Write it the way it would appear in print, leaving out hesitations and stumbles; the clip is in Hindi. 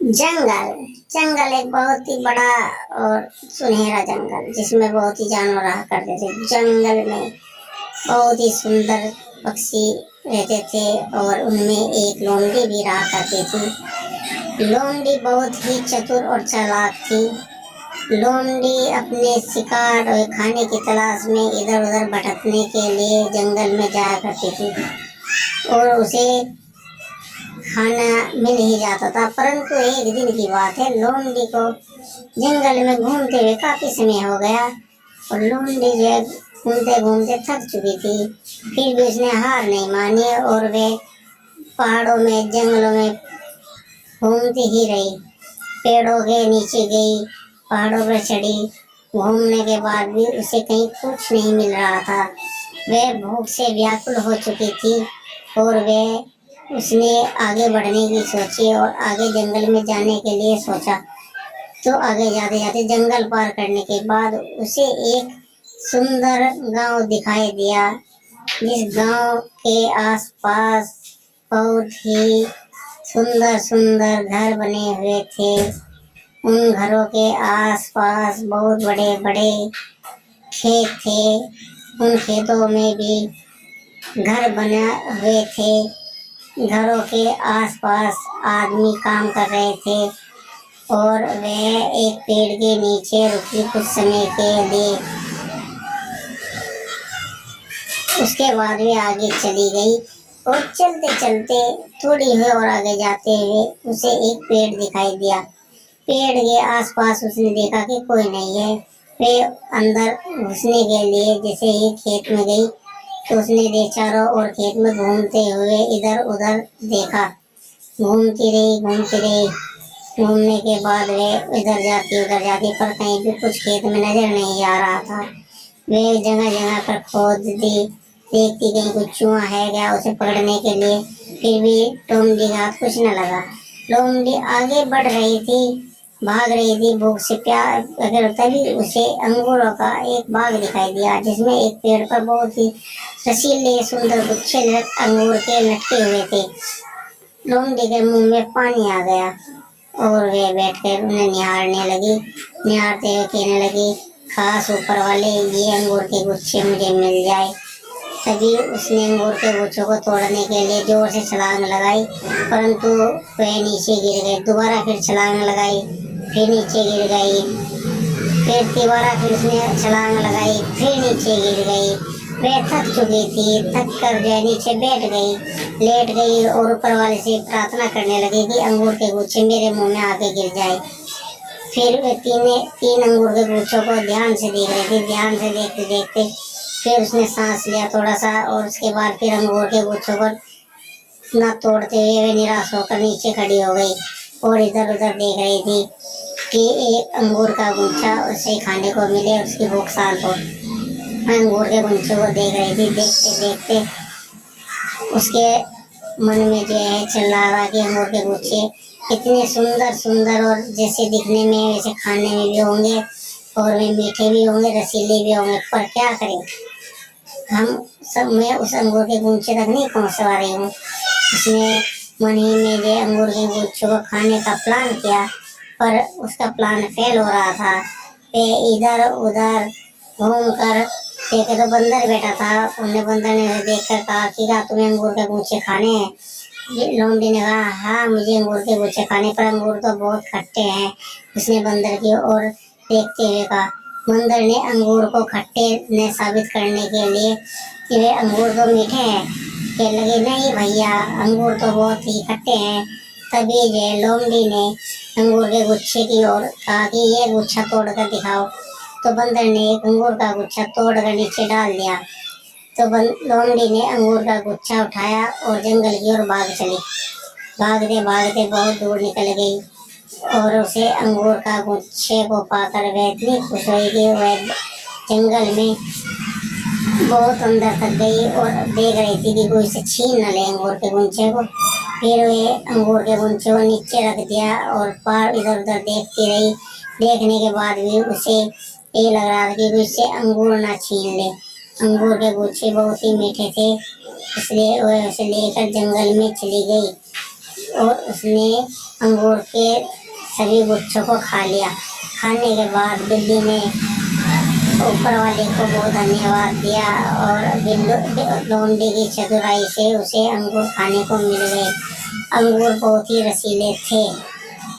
जंगल जंगल एक बहुत ही बड़ा और सुनहरा जंगल, जिसमें बहुत ही जानवर रहा करते थे। जंगल में बहुत ही सुंदर पक्षी रहते थे और उनमें एक लोमड़ी भी रहा करती थी। लोमड़ी बहुत ही चतुर और चालाक थी। लोमड़ी अपने शिकार और खाने की तलाश में इधर उधर भटकने के लिए जंगल में जाया करती थी और उसे खाना मिल ही जाता था। परंतु एक दिन की बात है, लोमड़ी को जंगल में घूमते हुए काफी समय हो गया और लोमड़ी जो है घूमते घूमते थक चुकी थी। फिर भी उसने हार नहीं मानी और वे पहाड़ों में जंगलों में घूमती ही रही। पेड़ों के नीचे गई, पहाड़ों पर चढ़ी। घूमने के बाद भी उसे कहीं कुछ नहीं मिल रहा था। वह भूख से व्याकुल हो चुकी थी और वह उसने आगे बढ़ने की सोची और आगे जंगल में जाने के लिए सोचा। तो आगे जाते जाते जंगल पार करने के बाद उसे एक सुंदर गांव दिखाई दिया, जिस गांव के आसपास बहुत ही सुंदर सुंदर घर बने हुए थे। उन घरों के आसपास बहुत बड़े बड़े खेत थे। उन खेतों में भी घर बने हुए थे। घरों के आसपास आदमी काम कर रहे थे और वह एक पेड़ के नीचे रुकी कुछ समय के लिए। उसके बाद वे आगे चली गई और चलते चलते थोड़ी हुए और आगे जाते हुए उसे एक पेड़ दिखाई दिया। पेड़ के आसपास उसने देखा कि कोई नहीं है। वे अंदर घुसने के लिए जैसे ही खेत में गई तो उसने चारों ओर खेत में घूमते हुए इधर उधर देखा। घूमती रही। घूमने के बाद वे इधर जाती उधर जाती, पर कहीं भी कुछ खेत में नजर नहीं आ रहा था। वे जगह जगह पर खोद दी, देखती कहीं कुछ चूहा है क्या उसे पकड़ने के लिए। फिर भी लोमड़ी का हाथ कुछ न लगा। लोमड़ी आगे बढ़ रही थी, भाग रही थी भूख से प्यार, अगर तभी उसे अंगूरों का एक बाग दिखाई दिया, जिसमें एक पेड़ पर बहुत ही रसीले सुंदर गुच्छे अंगूर के लटके हुए थे। लोमड़ी के मुंह में पानी आ गया और वे बैठकर उन्हें निहारने लगी। निहारते हुए कहने लगी, खास ऊपर वाले, ये अंगूर के गुच्छे मुझे मिल जाए। तभी उसने अंगूर के गुच्छों को तोड़ने के लिए जोर से छलांग लगाई, परंतु वह नीचे गिर गई। दोबारा फिर छलांग लगाई, फिर नीचे गिर गई। फिर दोबारा फिर उसने छलांग लगाई, फिर नीचे गिर गई। वह थक चुकी थी, थक कर जो नीचे बैठ गई, लेट गई और ऊपर वाले से प्रार्थना करने लगी कि अंगूर के गुच्छे मेरे मुंह में आके गिर जाए। फिर वे तीन अंगूर के गुच्छों को ध्यान से देख रही थी। ध्यान से देखते देखते फिर उसने सांस लिया थोड़ा सा और उसके बाद फिर अंगूर के गुच्छों को न तोड़ते हुए वे निराश होकर नीचे खड़ी हो गई और इधर उधर देख रही थी कि एक अंगूर का गुच्छा उसे खाने को मिले, उसकी भूख शांत हो। अंगूर के गुच्छे को देख रही थी। देखते देखते उसके मन में जो है चल रहा था कि अंगूर के गुच्छे इतने सुंदर सुंदर और जैसे दिखने में वैसे खाने में भी होंगे और वे मीठे भी होंगे, रसीले भी होंगे, पर क्या करें, हम सब मैं उस अंगूर के गुच्छे तक नहीं पहुंच पा रही हूँ। उसने मन ही में जो अंगूर के गुच्छों को खाने का प्लान किया, पर उसका प्लान फेल हो रहा था। वे इधर उधर घूम कर एक तो बंदर बैठा था। उन्हें बंदर ने देखकर कहा कि क्या तुम्हें अंगूर के गुच्छे खाने हैं? लोमड़ी ने कहा, हाँ मुझे अंगूर के गुच्छे खाने, पर अंगूर तो बहुत खट्टे हैं। उसने बंदर की ओर देखते हुए कहा। बंदर ने अंगूर को खट्टे ने साबित करने के लिए कि वे अंगूर तो मीठे हैं कहने लगे, नहीं भैया अंगूर तो बहुत ही खट्टे हैं। तभी जो लोमड़ी ने अंगूर के गुच्छे की ओर कहा कि ये गुच्छा तोड़ कर दिखाओ। तो बंदर ने एक अंगूर का गुच्छा तोड़ कर नीचे डाल दिया। तो लोमड़ी ने अंगूर का गुच्छा उठाया और जंगल की ओर भाग चली। भागते भागते बहुत दूर निकल गई और उसे अंगूर का गुच्छे को पाकर वह इतनी खुश हुई कि वह जंगल में बहुत अंदर तक गई और देख रही थी कि कोई से छीन न ले अंगूर के गुच्छे को। फिर वे अंगूर के गुच्छे को नीचे रख दिया और पार इधर उधर देखती रही। देखने के बाद भी उसे ये लग रहा था कि कोई से अंगूर ना छीन ले। अंगूर के गुच्छे बहुत ही मीठे थे, इसलिए वह उसे लेकर जंगल में चली गई। और उसने अंगूर के सभी गुच्छों को खा लिया। खाने के बाद बिल्ली ने ऊपर वाले को बहुत धन्यवाद दिया और लोमड़ी की चतुराई से उसे अंगूर खाने को मिल गए। अंगूर बहुत ही रसीले थे।